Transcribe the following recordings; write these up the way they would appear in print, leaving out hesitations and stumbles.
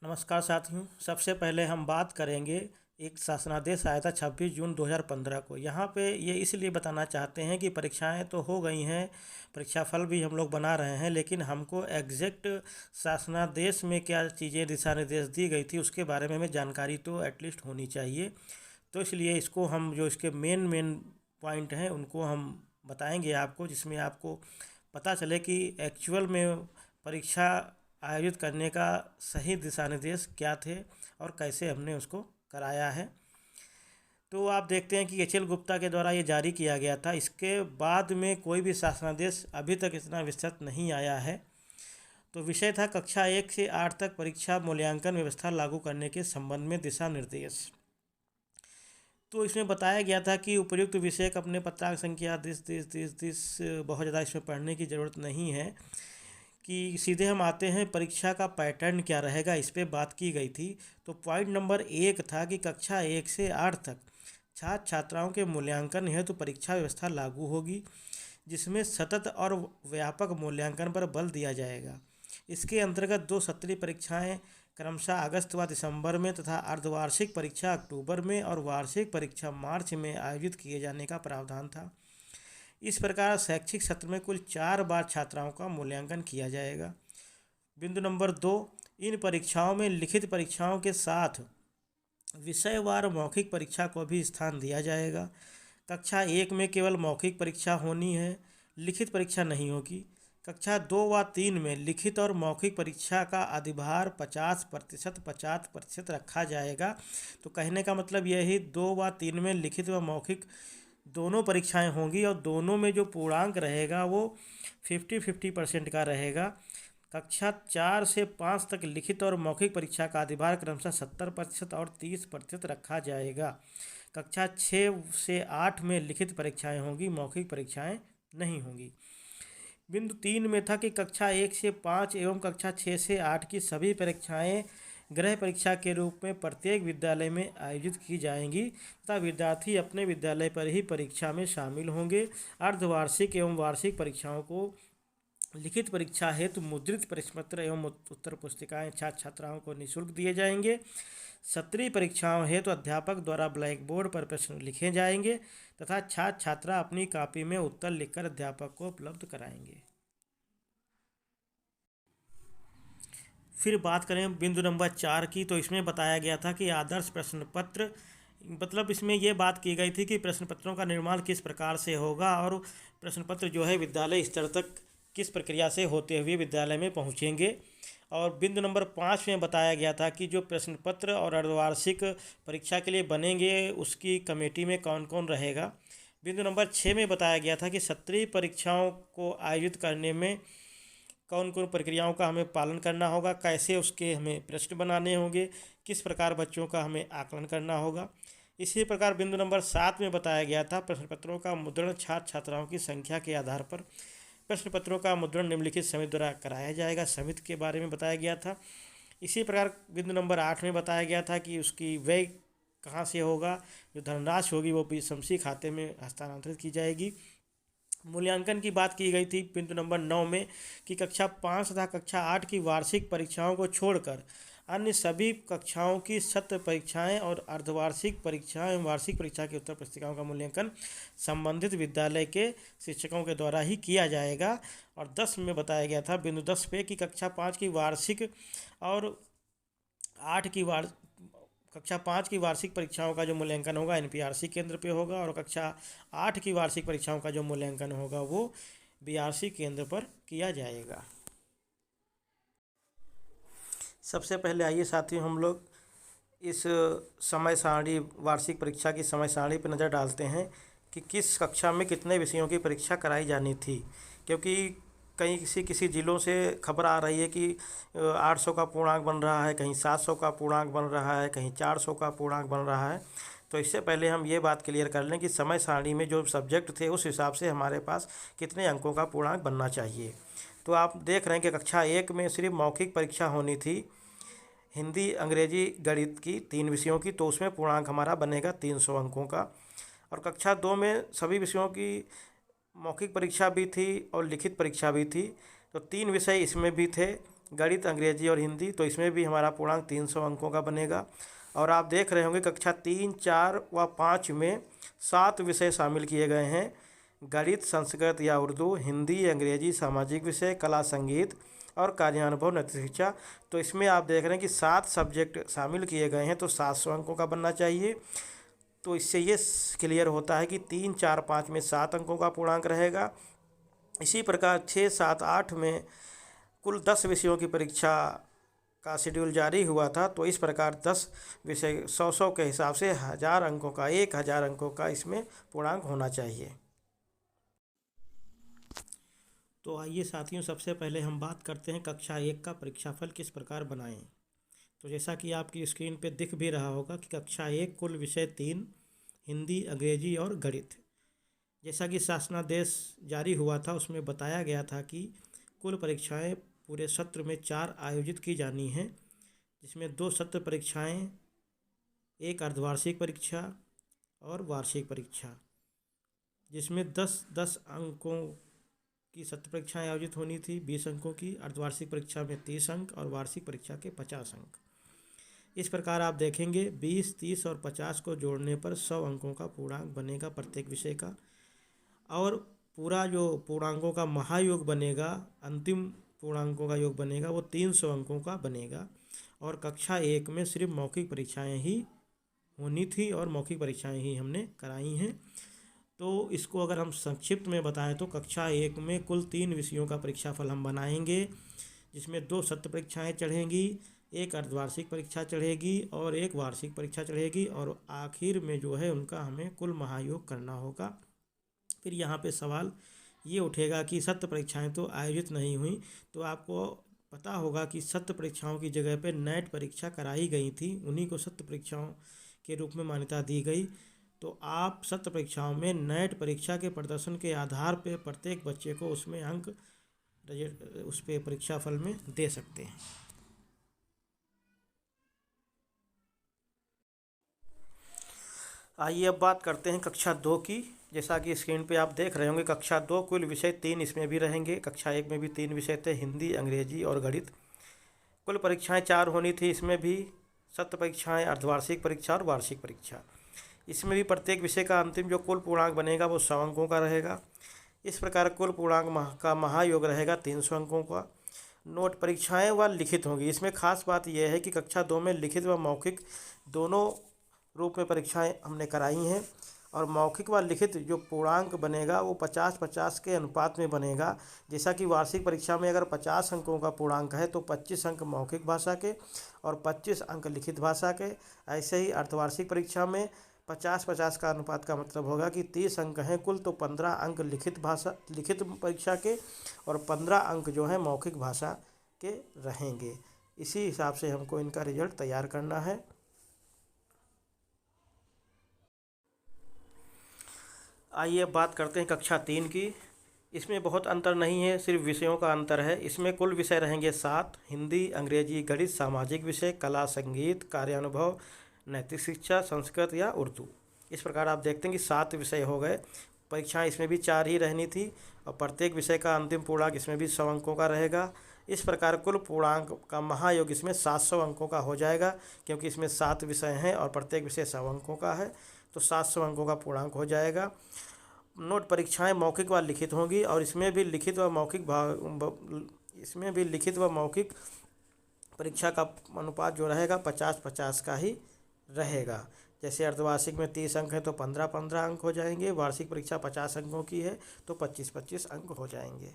नमस्कार साथियों। सबसे पहले हम बात करेंगे एक शासनादेश आया था 26 जून 2015 को। यहाँ पे ये इसलिए बताना चाहते हैं कि परीक्षाएं तो हो गई हैं, परीक्षा फल भी हम लोग बना रहे हैं, लेकिन हमको एग्जैक्ट शासनादेश में क्या चीज़ें दिशा निर्देश दी गई थी उसके बारे में हमें जानकारी तो एटलीस्ट होनी चाहिए। तो इसलिए इसको हम जो इसके मेन मेन पॉइंट हैं उनको हम बताएंगे आपको, जिसमें आपको पता चले कि एक्चुअल में परीक्षा आयोजित करने का सही दिशा निर्देश क्या थे और कैसे हमने उसको कराया है। तो आप देखते हैं कि एच एल गुप्ता के द्वारा ये जारी किया गया था। इसके बाद में कोई भी शासनादेश अभी तक इतना विस्तृत नहीं आया है। तो विषय था कक्षा 1 से 8 तक परीक्षा मूल्यांकन व्यवस्था लागू करने के संबंध में दिशा निर्देश। तो इसमें बताया गया था कि उपयुक्त विषय का अपने पत्रांक संख्या दिस बहुत ज़्यादा इसमें पढ़ने की ज़रूरत नहीं है कि सीधे हम आते हैं परीक्षा का पैटर्न क्या रहेगा, इस पे बात की गई थी। तो पॉइंट नंबर 1 था कि कक्षा 1 से 8 तक छात्र छात्राओं के मूल्यांकन हेतु परीक्षा व्यवस्था लागू होगी, जिसमें सतत और व्यापक मूल्यांकन पर बल दिया जाएगा। इसके अंतर्गत 2 सत्रीय परीक्षाएं क्रमशः अगस्त व दिसंबर में तथा अर्धवार्षिक परीक्षा अक्टूबर में और वार्षिक परीक्षा मार्च में आयोजित किए जाने का प्रावधान था। इस प्रकार शैक्षिक सत्र में कुल 4 बार छात्राओं का मूल्यांकन किया जाएगा। बिंदु नंबर 2, इन परीक्षाओं में लिखित परीक्षाओं के साथ विषयवार मौखिक परीक्षा को भी स्थान दिया जाएगा। कक्षा 1 में केवल मौखिक परीक्षा होनी है, लिखित परीक्षा नहीं होगी। कक्षा 2 व 3 में लिखित और मौखिक परीक्षा का अधिभार 50% रखा जाएगा। तो कहने का मतलब यही 2 व 3 में लिखित व मौखिक दोनों परीक्षाएं होंगी और दोनों में जो पूर्णांक रहेगा वो 50-50% का रहेगा। कक्षा 4 से 5 तक लिखित और मौखिक परीक्षा का अधिभार क्रमशः 70% और 30% रखा जाएगा। कक्षा 6 से 8 में लिखित परीक्षाएं होंगी, मौखिक परीक्षाएं नहीं होंगी। बिंदु 3 में था कि कक्षा 1 से 5 एवं कक्षा 6 से 8 की सभी परीक्षाएं गृह परीक्षा के रूप में प्रत्येक विद्यालय में आयोजित की जाएंगी तथा विद्यार्थी अपने विद्यालय पर ही परीक्षा में शामिल होंगे। अर्धवार्षिक एवं वार्षिक परीक्षाओं को लिखित परीक्षा हेतु मुद्रित प्रश्न पत्र एवं उत्तर पुस्तिकाएं छात्र छात्राओं को निःशुल्क दिए जाएंगे। सत्रीय परीक्षाओं हेतु अध्यापक द्वारा ब्लैक बोर्ड पर प्रश्न लिखे जाएंगे तथा छात्र छात्रा अपनी कॉपी में उत्तर लिखकर अध्यापक को उपलब्ध कराएंगे। फिर बात करें बिंदु नंबर 4 की, तो इसमें बताया गया था कि आदर्श प्रश्न पत्र, मतलब इसमें यह बात की गई थी कि प्रश्न पत्रों का निर्माण किस प्रकार से होगा और प्रश्न पत्र जो है विद्यालय स्तर तक किस प्रक्रिया से होते हुए विद्यालय में पहुंचेंगे। और बिंदु नंबर 5 में बताया गया था कि जो प्रश्न पत्र और अर्धवार्षिक परीक्षा के लिए बनेंगे उसकी कमेटी में कौन कौन रहेगा। बिंदु नंबर 6 में बताया गया था कि सत्रीय परीक्षाओं को आयोजित करने में कौन कौन प्रक्रियाओं का हमें पालन करना होगा, कैसे उसके हमें प्रश्न बनाने होंगे, किस प्रकार बच्चों का हमें आकलन करना होगा। इसी प्रकार बिंदु नंबर 7 में बताया गया था प्रश्न पत्रों का मुद्रण छात्र छात्राओं की संख्या के आधार पर प्रश्न पत्रों का मुद्रण निम्नलिखित समिति द्वारा कराया जाएगा, समिति के बारे में बताया गया था। इसी प्रकार बिंदु नंबर 8 में बताया गया था कि उसकी व्यय कहाँ से होगा, जो धनराशि होगी वो PSMC खाते में हस्तांतरित की जाएगी। मूल्यांकन की बात की गई थी बिंदु नंबर 9 में कि कक्षा 5 तथा कक्षा 8 की वार्षिक परीक्षाओं को छोड़कर अन्य सभी कक्षाओं की सत्र परीक्षाएं और अर्धवार्षिक परीक्षाएं एवं वार्षिक परीक्षा की उत्तर पुस्तिकाओं का मूल्यांकन संबंधित विद्यालय के शिक्षकों के द्वारा ही किया जाएगा। और 10 में बताया गया था बिंदु 10 पे कि कक्षा 5 की वार्षिक और 8 की कक्षा 5 की वार्षिक परीक्षाओं का जो मूल्यांकन होगा NPRC केंद्र पे होगा और कक्षा 8 की वार्षिक परीक्षाओं का जो मूल्यांकन होगा वो BRC केंद्र पर किया जाएगा। सबसे पहले आइए साथियों हम लोग इस समय सारणी, वार्षिक परीक्षा की समय सारणी पर नज़र डालते हैं कि किस कक्षा में कितने विषयों की परीक्षा कराई जानी थी। क्योंकि कहीं किसी ज़िलों से खबर आ रही है कि 800 का पूर्णांक बन रहा है, कहीं 700 का पूर्णांक बन रहा है, कहीं 400 का पूर्णांक बन रहा है। तो इससे पहले हम ये बात क्लियर कर लें कि समय सारणी में जो सब्जेक्ट थे उस हिसाब से हमारे पास कितने अंकों का पूर्णांक बनना चाहिए। तो आप देख रहे हैं कि कक्षा 1 में सिर्फ मौखिक परीक्षा होनी थी, हिंदी, अंग्रेजी, गणित की 3 विषयों की, तो उसमें पूर्णांक हमारा बनेगा 300 अंकों का। और कक्षा 2 में सभी विषयों की मौखिक परीक्षा भी थी और लिखित परीक्षा भी थी, तो 3 विषय इसमें भी थे गणित, अंग्रेजी और हिंदी, तो इसमें भी हमारा पूर्णांक 300 अंकों का बनेगा। और आप देख रहे होंगे कक्षा 3, 4 व 5 में 7 विषय शामिल किए गए हैं। गणित, संस्कृत या उर्दू, हिंदी, अंग्रेजी, सामाजिक विषय, कला, संगीत और कार्यानुभव, नैतिक शिक्षा। तो इसमें आप देख रहे हैं कि 7 सब्जेक्ट शामिल किए गए हैं, तो 700 अंकों का बनना चाहिए। तो इससे ये क्लियर होता है कि 3, 4, 5 में 7 अंकों का पूर्णांक रहेगा। इसी प्रकार 6, 7, 8 में कुल 10 विषयों की परीक्षा का शेड्यूल जारी हुआ था। तो इस प्रकार 10 विषय 100 के हिसाब से 1000 अंकों का 1000 अंकों का इसमें पूर्णांक होना चाहिए। तो आइए साथियों, सबसे पहले हम बात करते हैं कक्षा 1 का परीक्षाफल किस प्रकार बनाएं। तो जैसा कि आपकी स्क्रीन पे दिख भी रहा होगा कि कक्षा 1 कुल विषय 3, हिंदी, अंग्रेजी और गणित। जैसा कि शासनादेश जारी हुआ था उसमें बताया गया था कि कुल परीक्षाएं पूरे सत्र में 4 आयोजित की जानी हैं, जिसमें 2 सत्र परीक्षाएं, एक अर्धवार्षिक परीक्षा और वार्षिक परीक्षा, जिसमें 10-10 अंकों की सत्र परीक्षाएं आयोजित होनी थी, 20 अंकों की। अर्धवार्षिक परीक्षा में 30 अंक और वार्षिक परीक्षा के 50 अंक। इस प्रकार आप देखेंगे 20, 30 और 50 को जोड़ने पर 100 अंकों का पूर्णांक बनेगा प्रत्येक विषय का। और पूरा जो पूर्णांकों का महायोग बनेगा, अंतिम पूर्णांकों का योग बनेगा, वो 300 अंकों का बनेगा। और कक्षा 1 में सिर्फ मौखिक परीक्षाएं ही होनी थी और मौखिक परीक्षाएं ही हमने कराई हैं। तो इसको अगर हम संक्षिप्त में बताएं तो कक्षा 1 में कुल 3 विषयों का परीक्षाफल हम बनाएंगे, जिसमें 2 सत्र परीक्षाएं चढ़ेंगी, एक अर्धवार्षिक परीक्षा चढ़ेगी और एक वार्षिक परीक्षा चढ़ेगी। और आखिर में जो है उनका हमें कुल महायोग करना होगा। फिर यहाँ पे सवाल ये उठेगा कि सत्र परीक्षाएं तो आयोजित नहीं हुई, तो आपको पता होगा कि सत्र परीक्षाओं की जगह पे नेट परीक्षा कराई गई थी, उन्हीं को सत्र परीक्षाओं के रूप में मान्यता दी गई। तो आप सत्र परीक्षाओं में नेट परीक्षा के प्रदर्शन के आधार पर प्रत्येक बच्चे को उसमें अंक उस पर परीक्षा फल में दे सकते हैं। आइए अब बात करते हैं कक्षा 2 की। जैसा कि स्क्रीन पे आप देख रहे होंगे कक्षा 2 कुल विषय 3 इसमें भी रहेंगे। कक्षा 1 में भी 3 विषय थे, हिंदी, अंग्रेजी और गणित। कुल परीक्षाएं 4 होनी थी, इसमें भी सत्र परीक्षाएं, अर्धवार्षिक परीक्षा और वार्षिक परीक्षा। इसमें भी प्रत्येक विषय का अंतिम जो कुल पूर्णांक बनेगा वो 100 अंकों का रहेगा। इस प्रकार कुल पूर्णांक का महायोग रहेगा 300 अंकों का। नोट परीक्षाएं व लिखित होंगी। इसमें खास बात यह है कि कक्षा 2 में लिखित व मौखिक दोनों रूप में परीक्षाएं हमने कराई हैं। और मौखिक व लिखित जो पूर्णांक बनेगा वो 50-50 के अनुपात में बनेगा। जैसा कि वार्षिक परीक्षा में अगर 50 अंकों का पूर्णांक है तो 25 अंक मौखिक भाषा के और 25 अंक लिखित भाषा के। ऐसे ही अर्धवार्षिक परीक्षा में 50-50 का अनुपात का मतलब होगा कि 30 अंक हैं कुल, तो 15 अंक लिखित परीक्षा के और 15 अंक जो है मौखिक भाषा के रहेंगे। इसी हिसाब से हमको इनका रिजल्ट तैयार करना है। आइए अब बात करते हैं कक्षा 3 की। इसमें बहुत अंतर नहीं है, सिर्फ विषयों का अंतर है। इसमें कुल विषय रहेंगे 7, हिंदी, अंग्रेजी, गणित, सामाजिक विषय, कला, संगीत, कार्यानुभव, नैतिक शिक्षा, संस्कृत या उर्दू। इस प्रकार आप देखते हैं कि 7 विषय हो गए। परीक्षाएं इसमें भी 4 ही रहनी थी और प्रत्येक विषय का अंतिम पूर्णांक इसमें भी 100 अंकों का रहेगा। इस प्रकार कुल पूर्णांक का महायोग इसमें 700 अंकों का हो जाएगा, क्योंकि इसमें 7 विषय हैं और प्रत्येक विषय 100 अंकों का है, तो 700 अंकों का पूर्णांक हो जाएगा। नोट परीक्षाएं मौखिक व लिखित होंगी और इसमें भी लिखित व मौखिक परीक्षा का अनुपात जो रहेगा 50-50 का ही रहेगा। जैसे अर्धवार्षिक में 30 अंक है तो 15-15 अंक हो जाएंगे, वार्षिक परीक्षा 50 अंकों की है तो 25-25 अंक हो जाएंगे।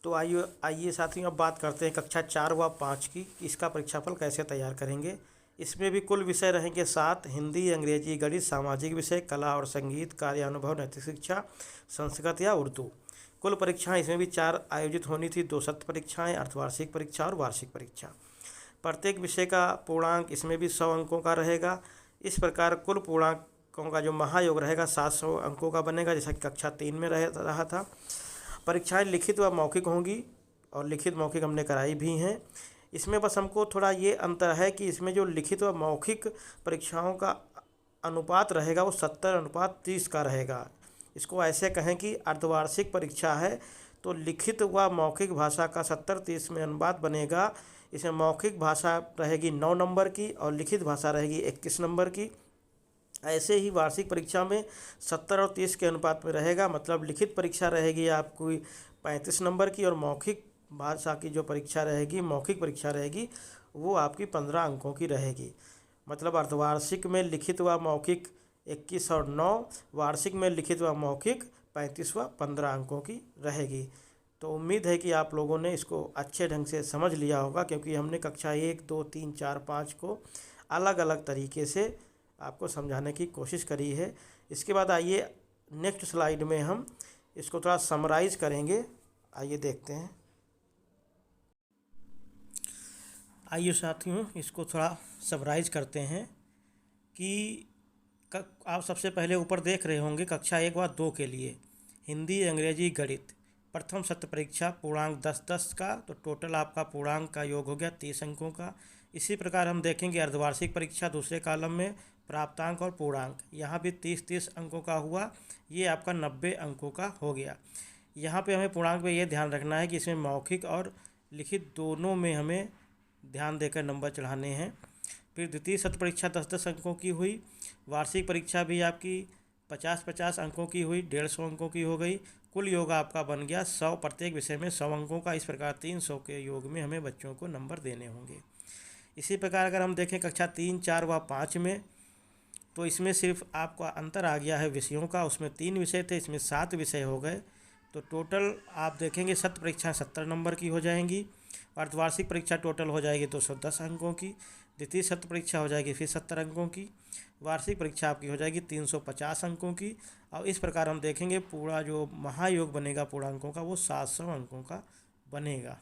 तो आइए साथियों अब बात करते हैं कक्षा 4 व 5 की, इसका परीक्षाफल कैसे तैयार करेंगे। इसमें भी कुल विषय रहेंगे 7, हिंदी, अंग्रेजी, गणित, सामाजिक विषय, कला और संगीत, कार्यानुभव, नैतिक शिक्षा, संस्कृत या उर्दू। कुल परीक्षाएं इसमें भी 4 आयोजित होनी थी, 2 सत्र परीक्षाएं, अर्धवार्षिक परीक्षा और वार्षिक परीक्षा। प्रत्येक विषय का पूर्णांक इसमें भी 100 अंकों का रहेगा। इस प्रकार कुल पूर्णांकों का जो महायोग रहेगा 700 अंकों का बनेगा, जैसा कि कक्षा 3 में रहा था। परीक्षाएं लिखित व मौखिक होंगी और लिखित मौखिक हमने कराई भी हैं। इसमें बस हमको थोड़ा ये अंतर है कि इसमें जो लिखित व मौखिक परीक्षाओं का अनुपात रहेगा वो 70:30 का रहेगा। इसको ऐसे कहें कि अर्धवार्षिक परीक्षा है तो लिखित व मौखिक भाषा का 70-30 में अनुपात बनेगा। इसमें मौखिक भाषा रहेगी 9 नंबर की और लिखित भाषा रहेगी 21 नंबर की। ऐसे ही वार्षिक परीक्षा में 70 और 30 के अनुपात में रहेगा, मतलब लिखित परीक्षा रहेगी आपकी 35 नंबर की और मौखिक भाषा की जो परीक्षा रहेगी, मौखिक परीक्षा रहेगी, वो आपकी 15 अंकों की रहेगी। मतलब अर्धवार्षिक में लिखित व मौखिक 21 और 9, वार्षिक में लिखित व मौखिक 35 व 15 अंकों की रहेगी। तो उम्मीद है कि आप लोगों ने इसको अच्छे ढंग से समझ लिया होगा, क्योंकि हमने कक्षा 1, 2, 3, 4, 5 को अलग अलग तरीके से आपको समझाने की कोशिश करी है। इसके बाद आइए नेक्स्ट स्लाइड में हम इसको थोड़ा समराइज करेंगे। आइए देखते हैं। आइए साथियों, इसको थोड़ा समराइज करते हैं कि आप सबसे पहले ऊपर देख रहे होंगे कक्षा 1 व 2 के लिए हिंदी, अंग्रेजी, गणित प्रथम सत्र परीक्षा पूर्णांक 10-10 का, तो टोटल आपका पूर्णांक का योग हो गया 30 अंकों का। इसी प्रकार हम देखेंगे अर्धवार्षिक परीक्षा दूसरे कॉलम में प्राप्तांक और पूर्णांक, यहाँ भी 30-30 अंकों का हुआ, ये आपका 90 अंकों का हो गया। यहाँ पे हमें पूर्णांक पे ये ध्यान रखना है कि इसमें मौखिक और लिखित दोनों में हमें ध्यान देकर नंबर चढ़ाने हैं। फिर द्वितीय सत्र परीक्षा 10-10 अंकों की हुई। वार्षिक परीक्षा भी आपकी 50-50 अंकों की हुई, 150 अंकों की हो गई। कुल योग आपका बन गया 100, प्रत्येक विषय में 100 अंकों का। इस प्रकार 300 के योग में हमें बच्चों को नंबर देने होंगे। इसी प्रकार अगर हम देखें कक्षा 3, 4 व 5 में, तो इसमें सिर्फ आपका अंतर आ गया है विषयों का। उसमें 3 विषय थे, इसमें 7 विषय हो गए। तो टोटल आप देखेंगे सत्र परीक्षा 70 नंबर की हो जाएंगी। अर्धवार्षिक परीक्षा टोटल हो जाएगी 210 अंकों की। द्वितीय सत्र परीक्षा हो जाएगी फिर 70 अंकों की। वार्षिक परीक्षा आपकी हो जाएगी 350 अंकों की। और इस प्रकार हम देखेंगे पूरा जो महायोग बनेगा पूर्णांकों का वो 700 अंकों का बनेगा।